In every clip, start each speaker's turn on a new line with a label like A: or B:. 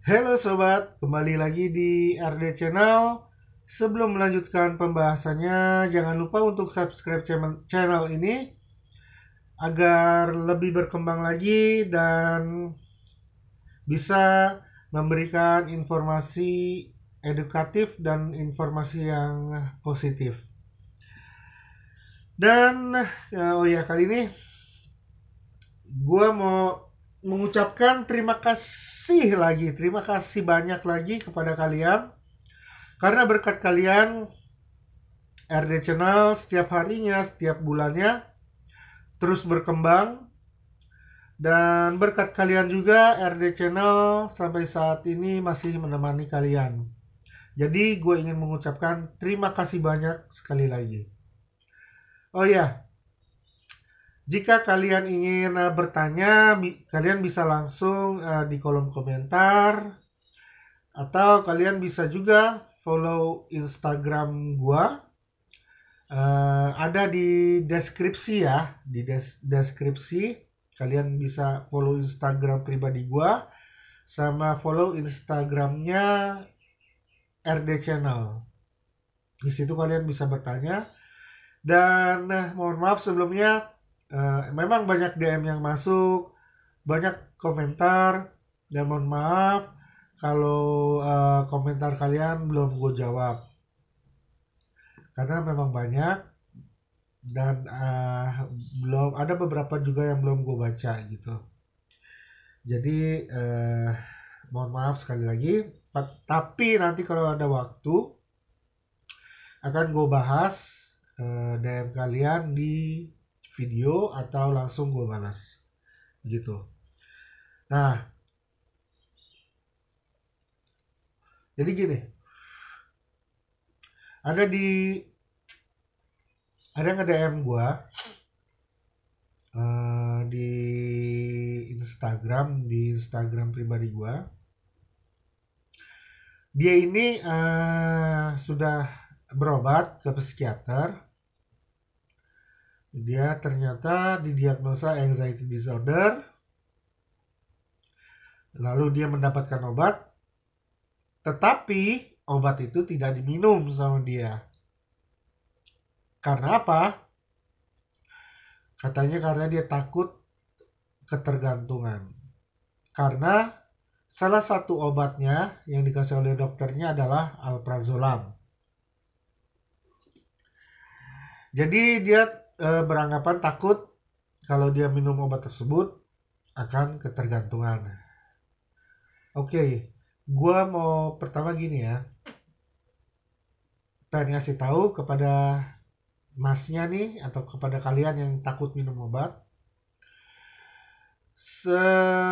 A: Halo sobat, kembali lagi di RD Channel. Sebelum melanjutkan pembahasannya, jangan lupa untuk subscribe channel ini agar lebih berkembang lagi dan bisa memberikan informasi edukatif dan informasi yang positif. Dan oh ya, kali ini gue mau mengucapkan terima kasih banyak lagi kepada kalian. Karena berkat kalian, RD Channel setiap harinya, setiap bulannya terus berkembang. Dan berkat kalian juga, RD Channel sampai saat ini masih menemani kalian. Jadi gue ingin mengucapkan terima kasih banyak sekali lagi. Oh ya, jika kalian ingin bertanya, kalian bisa langsung di kolom komentar. Atau kalian bisa juga follow Instagram gua. Ada di deskripsi ya, di deskripsi kalian bisa follow Instagram pribadi gua sama follow Instagramnya RD Channel. Di situ kalian bisa bertanya dan mohon maaf sebelumnya, memang banyak DM yang masuk, banyak komentar, dan mohon maaf kalau komentar kalian belum gue jawab karena memang banyak dan belum ada beberapa juga yang belum gue baca gitu. Jadi mohon maaf sekali lagi. Tapi nanti kalau ada waktu akan gue bahas DM kalian di video atau langsung gue balas gitu. Nah, jadi gini, ada di ada yang nge-DM gue di Instagram pribadi gue. Dia ini sudah berobat ke psikiater. Dia ternyata didiagnosa anxiety disorder. Lalu dia mendapatkan obat, tetapi obat itu tidak diminum sama dia. Karena apa? Katanya karena dia takut ketergantungan. Karena salah satu obatnya yang dikasih oleh dokternya adalah alprazolam. Jadi dia beranggapan takut kalau dia minum obat tersebut akan ketergantungan. Oke, gua mau pertama gini ya. Pengen ngasih tahu kepada masnya nih atau kepada kalian yang takut minum obat.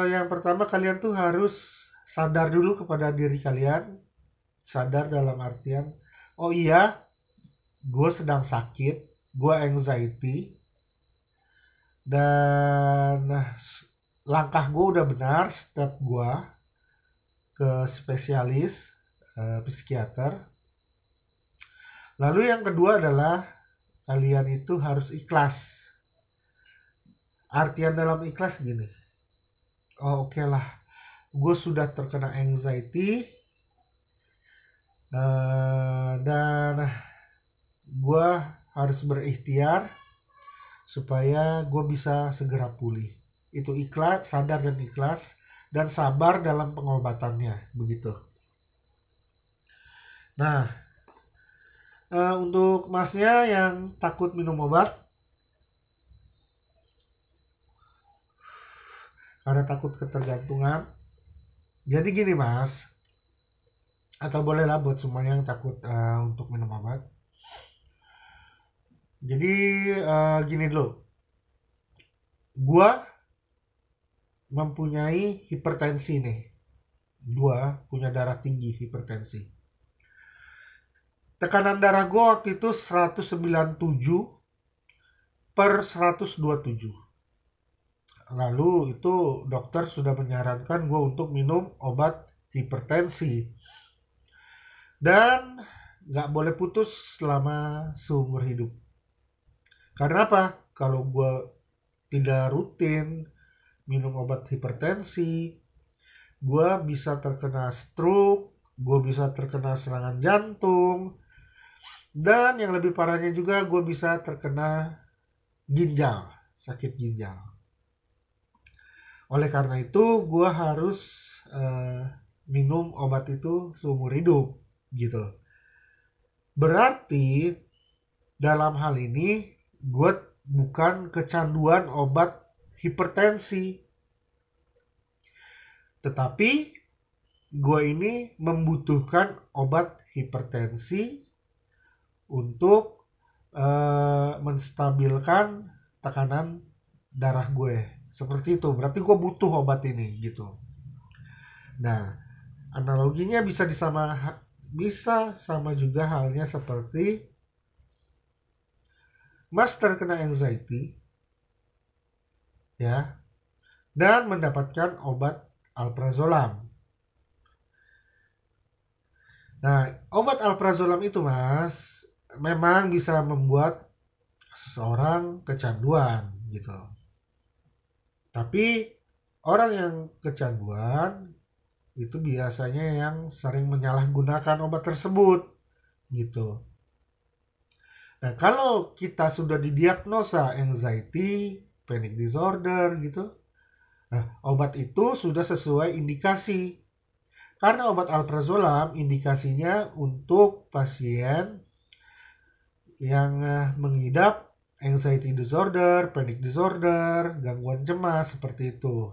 A: Yang pertama kalian tuh harus sadar dulu kepada diri kalian. Sadar dalam artian, oh iya, gue sedang sakit, gue anxiety, dan langkah gue udah benar, step gue ke spesialis psikiater. Lalu yang kedua adalah kalian itu harus ikhlas. Artian dalam ikhlas gini, oh oke lah, gue sudah terkena anxiety, dan gue harus berikhtiar supaya gue bisa segera pulih. Itu ikhlas, sadar dan ikhlas, dan sabar dalam pengobatannya, begitu. Nah, untuk masnya yang takut minum obat karena takut ketergantungan, jadi gini mas, atau bolehlah buat semuanya yang takut untuk minum obat. Jadi gini dulu, gua mempunyai hipertensi nih. Gua punya darah tinggi, hipertensi. Tekanan darah gua waktu itu 197 per 127. Lalu itu dokter sudah menyarankan gue untuk minum obat hipertensi. Dan gak boleh putus selama seumur hidup. Karena apa? Kalau gue tidak rutin minum obat hipertensi, gue bisa terkena stroke, gue bisa terkena serangan jantung, dan yang lebih parahnya juga gue bisa terkena ginjal, sakit ginjal. Oleh karena itu gue harus minum obat itu seumur hidup gitu. Berarti dalam hal ini gue bukan kecanduan obat hipertensi, tetapi gue ini membutuhkan obat hipertensi untuk menstabilkan tekanan darah gue. Seperti itu. Berarti gue butuh obat ini gitu. Nah, analoginya bisa sama juga halnya seperti Mas terkena anxiety ya, dan mendapatkan obat alprazolam. Nah, obat alprazolam itu Mas memang bisa membuat seseorang kecanduan gitu. Tapi orang yang kecanduan itu biasanya yang sering menyalahgunakan obat tersebut gitu. Nah, kalau kita sudah didiagnosa anxiety, panic disorder gitu, nah, obat itu sudah sesuai indikasi. Karena obat alprazolam indikasinya untuk pasien yang mengidap anxiety disorder, panic disorder, gangguan cemas seperti itu.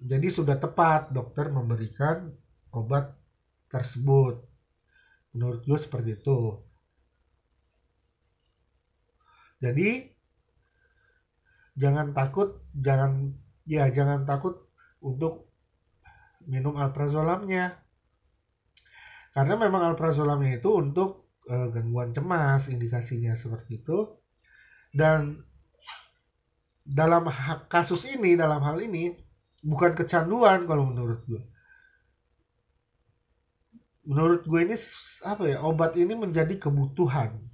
A: Jadi sudah tepat dokter memberikan obat tersebut. Menurut gue seperti itu. Jadi jangan takut untuk minum alprazolamnya. Karena memang alprazolamnya itu untuk gangguan cemas, indikasinya seperti itu. Dan dalam dalam hal ini bukan kecanduan kalau menurut gue. Menurut gue ini obat ini menjadi kebutuhan.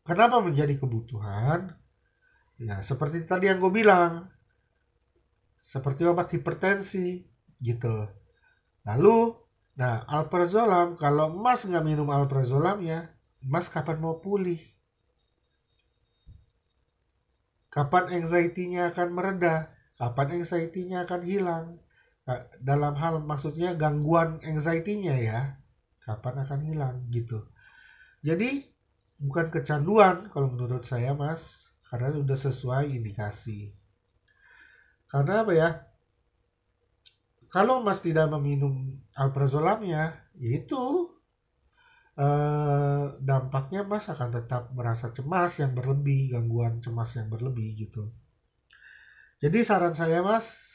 A: Kenapa menjadi kebutuhan? Ya, seperti tadi yang gue bilang. Seperti obat hipertensi, gitu. Lalu, nah alprazolam, kalau Mas nggak minum alprazolamnya, Mas kapan mau pulih? Kapan anxiety-nya akan mereda? Kapan anxiety-nya akan hilang? Dalam hal maksudnya gangguan anxiety-nya ya, kapan akan hilang gitu. Jadi bukan kecanduan kalau menurut saya Mas, karena sudah sesuai indikasi. Karena apa ya? Kalau Mas tidak meminum alprazolamnya, itu dampaknya Mas akan tetap merasa cemas yang berlebih, gangguan cemas yang berlebih gitu. Jadi saran saya Mas,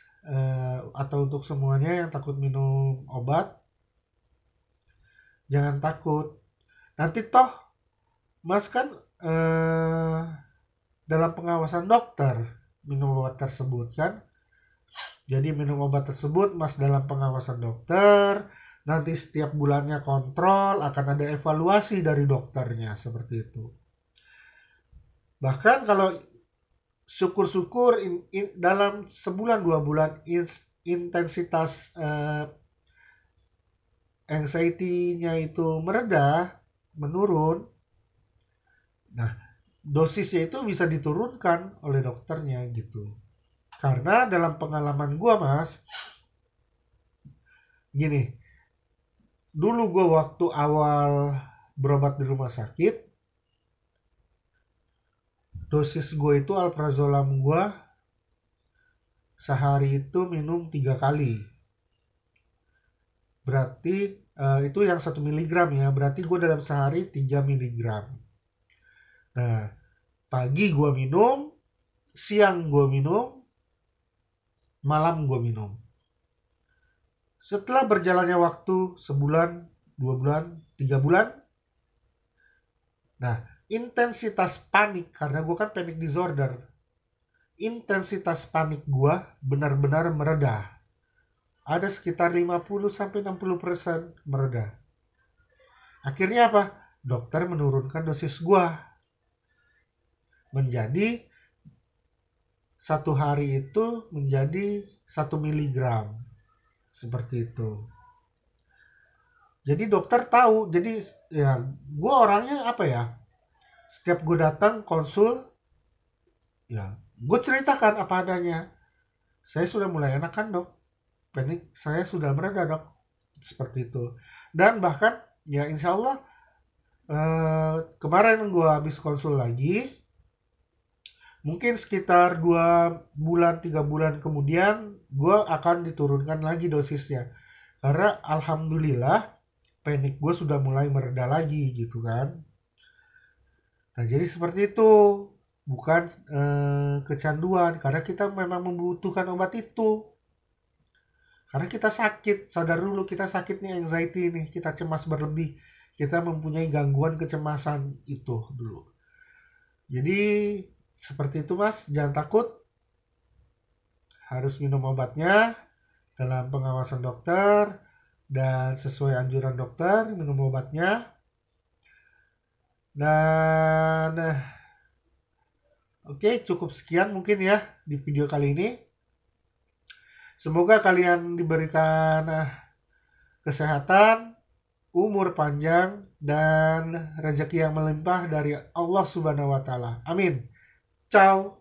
A: atau untuk semuanya yang takut minum obat, jangan takut. Nanti toh Mas kan dalam pengawasan dokter minum obat tersebut kan. Jadi minum obat tersebut Mas dalam pengawasan dokter, nanti setiap bulannya kontrol, akan ada evaluasi dari dokternya seperti itu. Bahkan kalau syukur-syukur dalam sebulan 2 bulan intensitas anxiety-nya itu menurun, nah dosisnya itu bisa diturunkan oleh dokternya gitu. Karena dalam pengalaman gue Mas, gini, dulu gue waktu awal berobat di rumah sakit, dosis gue itu alprazolam gue sehari itu minum 3 kali. Berarti itu yang 1 miligram ya, berarti gue dalam sehari 3 miligram. Nah, pagi gue minum, siang gue minum, malam gue minum. Setelah berjalannya waktu sebulan, 2 bulan, 3 bulan, nah intensitas panik, karena gue kan panic disorder, intensitas panik gue benar-benar mereda. Ada sekitar 50-60% mereda. Akhirnya apa? Dokter menurunkan dosis gue menjadi 1 hari itu menjadi 1 miligram. seperti itu. Jadi dokter tahu, jadi ya gue orangnya apa ya, setiap gue datang konsul, ya gue ceritakan apa adanya. Saya sudah mulai enak kan dok, panik saya sudah mereda dok, seperti itu. Dan bahkan ya insya Allah kemarin gue habis konsul lagi, mungkin sekitar 2 bulan 3 bulan kemudian gue akan diturunkan lagi dosisnya, karena alhamdulillah panik gue sudah mulai mereda lagi gitu kan. Nah jadi seperti itu, bukan kecanduan, karena kita memang membutuhkan obat itu. Karena kita sakit, sadar dulu kita sakit nih, anxiety nih, kita cemas berlebih, kita mempunyai gangguan kecemasan itu dulu. Jadi seperti itu mas, jangan takut, harus minum obatnya dalam pengawasan dokter dan sesuai anjuran dokter minum obatnya. Dan oke, cukup sekian mungkin ya di video kali ini. Semoga kalian diberikan kesehatan, umur panjang, dan rezeki yang melimpah dari Allah Subhanahu wa Ta'ala. Amin. Ciao.